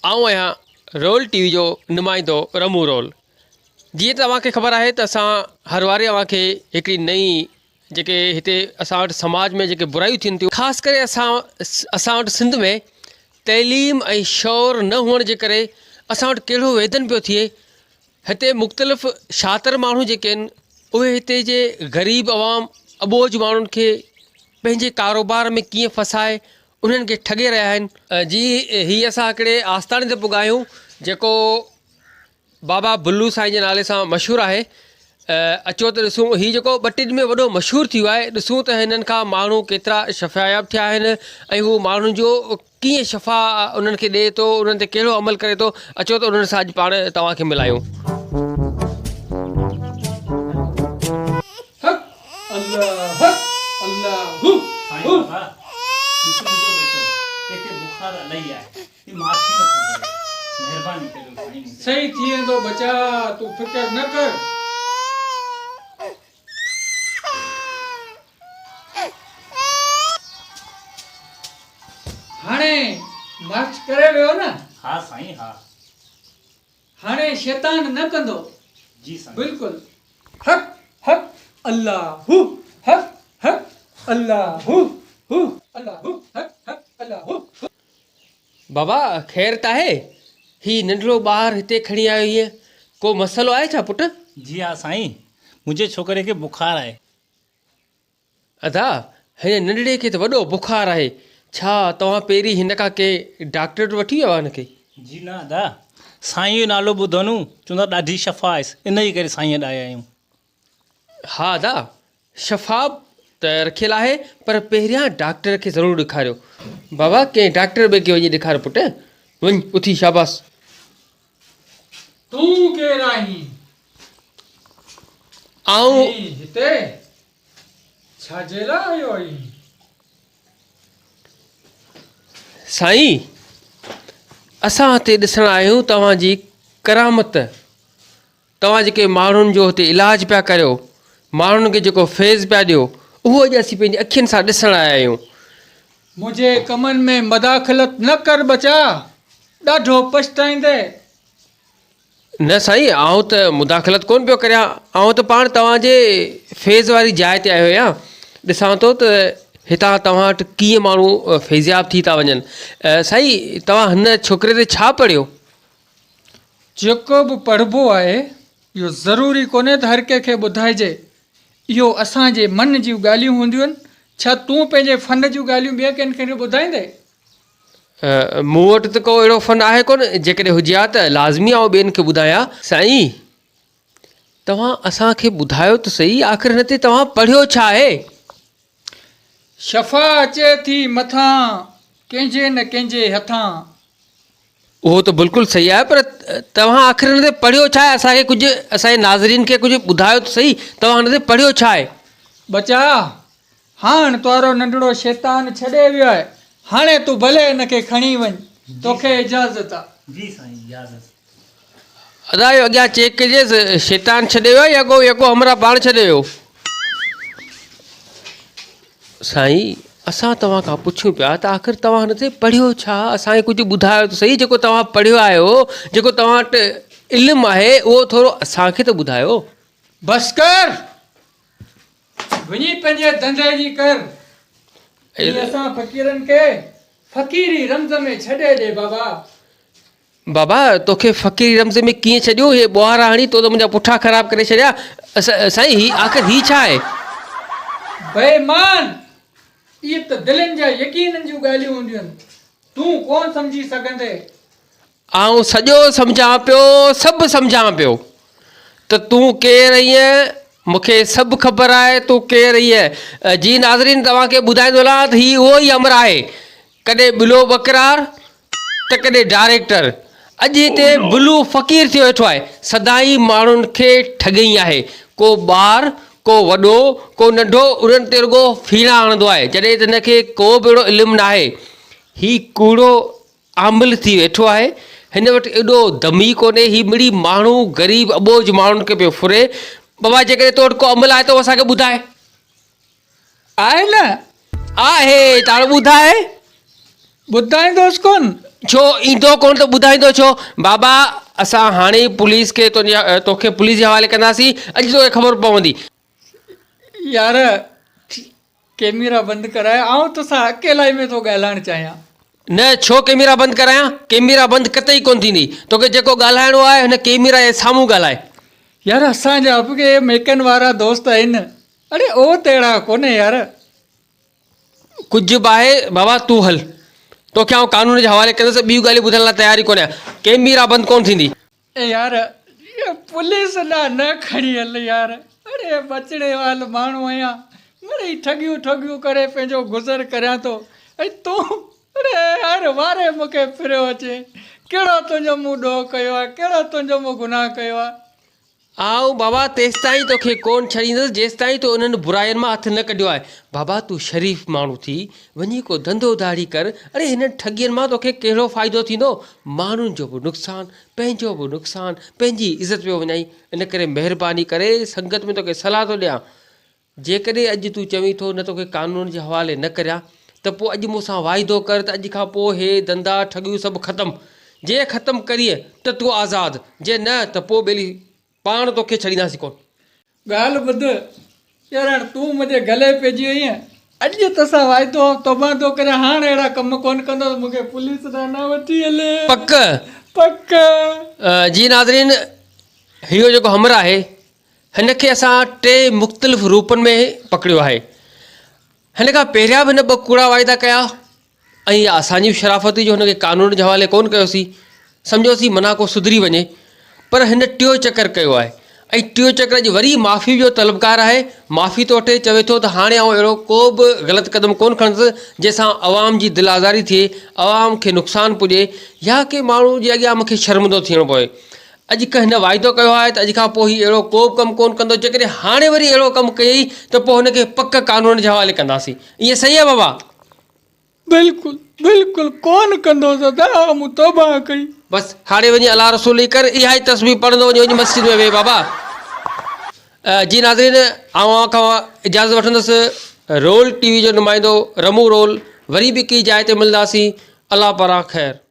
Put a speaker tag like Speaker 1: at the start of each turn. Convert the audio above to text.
Speaker 1: आऊं आहियां role TV जो नुमाइंदो रमू रोल। जीअं त तव्हांखे ख़बर आहे त असां हर वारे तव्हांखे हिकिड़ी नई जेके हिते असां वटि समाज में जेके बुरायूं थियनि थियूं, ख़ासि करे असां वटि सिंध में तइलीम ऐं शौर न हुअण जे करे असां वटि कहिड़ो वेदन पियो थिए। हिते मुख़्तलिफ़ शातिर माण्हू जेके आहिनि उहे हिते जे ग़रीब अवाम अबोज माण्हुनि खे पंहिंजे कारोबार में कीअं फसाए उन्हनि खे ठगे रहिया आहिनि। जी हीअ असां हिकिड़े आस्थाने ते पुॻा आहियूं जेको बाबा बुल्लू साईं जे नाले सां मशहूरु आहे। अचो त ॾिसूं हीउ जेको 2 टे ॾींहं में वॾो मशहूरु थी वियो आहे। ॾिसूं त हिननि खां माण्हू केतिरा शफ़ायाब थिया आहिनि ऐं हू माण्हुनि जो कीअं शफ़ा उन्हनि खे ॾिए थो, उन्हनि ते कहिड़ो अमल करे थो। अचो त उन्हनि सां अॼु पाण तव्हांखे मिलायूं।
Speaker 2: सही थी वेंदो बचा, तूं फिकर न कर। हाणे मार्च करे वियो न?
Speaker 3: हाँ साईं हाँ।
Speaker 2: हाणे शैतान न कंदो।
Speaker 3: जी साईं।
Speaker 2: बिल्कुल। हक हक अल्लाहु हक हक अल्लाहु हु अल्लाहु हक हक अल्लाहु।
Speaker 1: बाबा ख़ैर त आहे? हीउ नंढिड़ो ॿारु हिते खणी आयो, हीअं को मसइलो आहे छा पुटु?
Speaker 3: जी हाँ साईं, मुंहिंजे छोकिरे खे बुखार आहे।
Speaker 1: अदा हिन नंढड़े खे त वॾो बुखार आहे। छा तव्हां पहिरीं हिन खां के डॉक्टर वटि वठी विया हिनखे?
Speaker 3: जी न अदा, साईं जो नालो ॿुधो न, चवंदा ॾाढी शफ़ा आहे, इन जे करे साईं वटि आया आहियूं।
Speaker 1: हा अदा, शफ़ा त रखियलु आहे, पर पहिरियां डॉक्टर खे ज़रूरु ॾेखारियो। बाबा कंहिं डॉक्टर ॿिए खे वञी ॾेखारियो पुटु, वञ उथी शाबास।
Speaker 2: तूं केरु आहीं?
Speaker 1: आऊं
Speaker 2: हिते छाजे लाइ आयो आहीं?
Speaker 1: साईं, असां हिते ॾिसण आहियूं तव्हांजी करामत। तव्हां जेके माण्हुनि जो हिते इलाज पिया करियो, माण्हुनि खे जेको फैज़ पिया ॾियो, उहो अॼु असीं पंहिंजी अखियुनि सां ॾिसण आया आहियूं।
Speaker 2: मुंहिंजे कमनि में मदाख़लत न कर बचा, ॾाढो पछताईंदे।
Speaker 1: न साईं, आउं त मुदाख़लत कोन पियो करियां, आउं त पाण तव्हांजे फैज़ वारी जाइ ते आयो आहियां। ॾिसां थो त हितां तव्हां वटि कीअं माण्हू फैज़याब थी था वञनि। साईं, तव्हां हिन छोकिरे ते छा पढ़ियो?
Speaker 2: जेको बि पढ़िबो आहे इहो ज़रूरी कोन्हे त हर कंहिंखे ॿुधाइजे। इहो असांजे मन जूं ॻाल्हियूं हूंदियूं आहिनि। छा तूं पंहिंजे फ़न जूं ॻाल्हियूं ॿिए कंहिंखे ॿुधाईंदे?
Speaker 1: मूं वटि त को अहिड़ो फ़न आहे कोन, जेकॾहिं हुजे हा त लाज़मी आउं ॿियनि खे ॿुधायां। साईं, तव्हां असांखे ॿुधायो त सही, आख़िर हिन ते तव्हां पढ़ियो छा आहे?
Speaker 2: शफ़ा अचे थी मथां कंहिंजे न कंहिंजे हथां।
Speaker 1: उहो त बिल्कुलु सही आहे, पर तव्हां आख़िर हिन ते पढ़ियो छा आहे? असांखे कुझु, असांजे नाज़रीन खे कुझु ॿुधायो त सही, तव्हां हिन ते पढ़ियो छा आहे?
Speaker 2: बचा, हाणे तुंहिंजो नंढड़ो शैतान छॾे वियो आहे। हाणे तूं भले हिनखे खणी वञ, तोखे इजाज़त आहे।
Speaker 3: जी साईं, इजाज़त।
Speaker 1: अदा इहो अॻियां चेक कजेसि, शैतान छॾे वियो या को हमरा पाण छॾे वियो? साईं, असां तव्हां खां पुछूं पिया त आख़िर तव्हां हिन ते पढ़ियो छा? असांखे कुझु ॿुधायो त सही, जेको तव्हां पढ़ियो आहियो, जेको तव्हां वटि इल्मु आहे, उहो थोरो असांखे त ॿुधायो।
Speaker 2: बसि कर, वञी पंहिंजे धंधे जी कर। असां फ़क़ीरनि खे फ़क़ीरी रमज़ में छॾे ॾे बाबा।
Speaker 1: बाबा, तोखे फ़क़ीरी रमज़ में कीअं छॾियो? हे ॿुहारा हणी तो त मुंहिंजा पुठा ख़राबु करे छॾिया। साईं, आख़िर हीउ छा आहे?
Speaker 2: बेईमान, इहे त दिलनि जा यकीननि जूं ॻाल्हियूं हूंदियूं आहिनि, तूं कोन सम्झी सघंदे।
Speaker 1: आउं सॼो सम्झां पियो, सभु सम्झां पियो त तूं केरु आहीं। मूंखे सभु ख़बर आहे तूं केरु आहीं। जी नाज़रीन, तव्हांखे ॿुधाईंदो हलां त हीउ उहो ई अमर आहे, कॾहिं बिलो बकरार त कॾहिं डायरेक्टर। अॼु हिते बिलू फ़क़ीर थियो वेठो आहे, सदाई माण्हुनि खे ठगई आहे। को ॿारु, को वॾो, को नंढो, उन्हनि ते रुॻो फीणा हणंदो आहे, जॾहिं त हिनखे को बि अहिड़ो इल्मु न आहे। हीउ कूड़ो आमिल थी वेठो आहे, हिन वटि एॾो दमी कोन्हे। हीउ मिड़ी माण्हू ग़रीब अबोज माण्हुनि खे पियो फुरे। बाबा, जेकॾहिं तो वटि को अमल आहे त उहो असांखे ॿुधाए।
Speaker 2: आहे न?
Speaker 1: आहे, ताण ॿुधाए।
Speaker 2: ॿुधाईंदोसि कोन,
Speaker 1: छो ईंदो कोन त ॿुधाईंदो छो? बाबा असां हाणे ई पुलिस खे तोखे पुलिस जे हवाले कंदासीं, अॼु तोखे ख़बर पवंदी।
Speaker 2: यार कैमरा बंदि कराए, आउं तोसां अकेला ई में थो ॻाल्हाइणु चाहियां।
Speaker 1: न छो कैमरा बंदि करायां? कैमरा बंदि कतई कोन थींदी। तोखे जेको ॻाल्हाइणो आहे हिन कैमरा जे साम्हूं ॻाल्हाए।
Speaker 2: यार असांजा बि मेकन वारा दोस्त आहिनि, अरे ओ तहिड़ा कोन्हे यार।
Speaker 1: कुझु बि आहे बाबा, तूं हल, तोखे आउं कानून जे हवाले कंदुसि, ॿियूं ॻाल्हियूं ॿुधण लाइ तयारी कोन आहियां। कैमरा बंदि कोन थींदी।
Speaker 2: ए यार ये पुलिस न खणी हल यार, अरे बचड़े वाल माण्हू आहियां, मिड़ई ठगियूं करे पंहिंजो गुज़र करियां थो, ऐं तूं अरे यार वारे मूंखे फिरियो अचे। कहिड़ो तुंहिंजो मूं ॾोह कयो आहे, कहिड़ो तुंहिंजो मूं गुनाह कयो आहे?
Speaker 1: आऊं बाबा तेसि ताईं तोखे कोन छॾींदुसि जेसि ताईं तूं उन्हनि बुराइनि मां हथु न कढियो आहे। बाबा तूं शरीफ़ माण्हू थी वञी को धंधो दाड़ी कर। अरे हिन ठगियुनि मां तोखे कहिड़ो फ़ाइदो थींदो? माण्हुनि जो बि नुक़सानु, पंहिंजो बि नुक़सानु, पंहिंजी इज़त पियो वञाई। इन करे महिरबानी करे संगत में तोखे सलाह थो ॾियां, जेकॾहिं अॼु तूं चवीं थो न तोखे कानून जे हवाले न करियां, त पोइ अॼु मूंसां वाइदो कर त अॼु खां पोइ हे धंधा ठगियूं सभु ख़तमु। जे ख़तमु करीअ त तूं आज़ादु, जे न त पोइ ॿेली पाण तोखे छॾींदासीं कोन।
Speaker 2: ॻाल्हि ॿुध यार, हाणे तूं मुंहिंजे गले पइजी वई आहीं, अॼु तोसां वाइदो तबादो करे हाणे अहिड़ा कम कोन कंदो, मूंखे पुलिस ॾांहुं न वठी हले।
Speaker 1: पक
Speaker 2: पक।
Speaker 1: जी नाज़रीन, इहो जेको हमर आहे हिन खे असां 3 मुख़्तलिफ़ रूपनि में पकड़ियो आहे। हिन खां पहिरियां बि हिन 2 कूड़ा वाइदा कया ऐं असांजी शराफ़त जो हुनखे कानून जे हवाले कोन कयोसीं, सम्झोसीं मना को सुधरी वञे। पर हिन 3 चकर कयो आहे ऐं 3 चकर अॼु वरी माफ़ी जो तलबकार आहे। माफ़ी थो वठे, चवे थो त हाणे आउं अहिड़ो को बि ग़लति क़दम कोन खणंदुसि जंहिंसां अवाम जी दिलि आज़ारी थिए, अवाम खे नुक़सानु पुॼे या के माण्हू जे अॻियां मूंखे शर्मिंदो थियणो पए। अॼु हिन वाइदो कयो आहे त अॼु खां पोइ हीउ अहिड़ो को बि कमु कोन कंदो। जेकॾहिं हाणे वरी अहिड़ो कमु कयई त पोइ हुनखे पक कानून जे हवाले कंदासीं। ईअं सही आहे बाबा?
Speaker 2: बिल्कुलु बिल्कुलु कोन कंदो दादा, मूं तौबा कई।
Speaker 1: बसि हाणे वञी अलाह रसूल कर, इहा ई तस्वीर पढ़ंदो वञी मस्जिद में वेह बाबा। जी नाज़रीन, आउं खां इजाज़त वठंदुसि। रोल टीवी जो नुमाइंदो रमू रोल, वरी बि की जाइ ते मिलंदासीं। अलाह पारां ख़ैरु।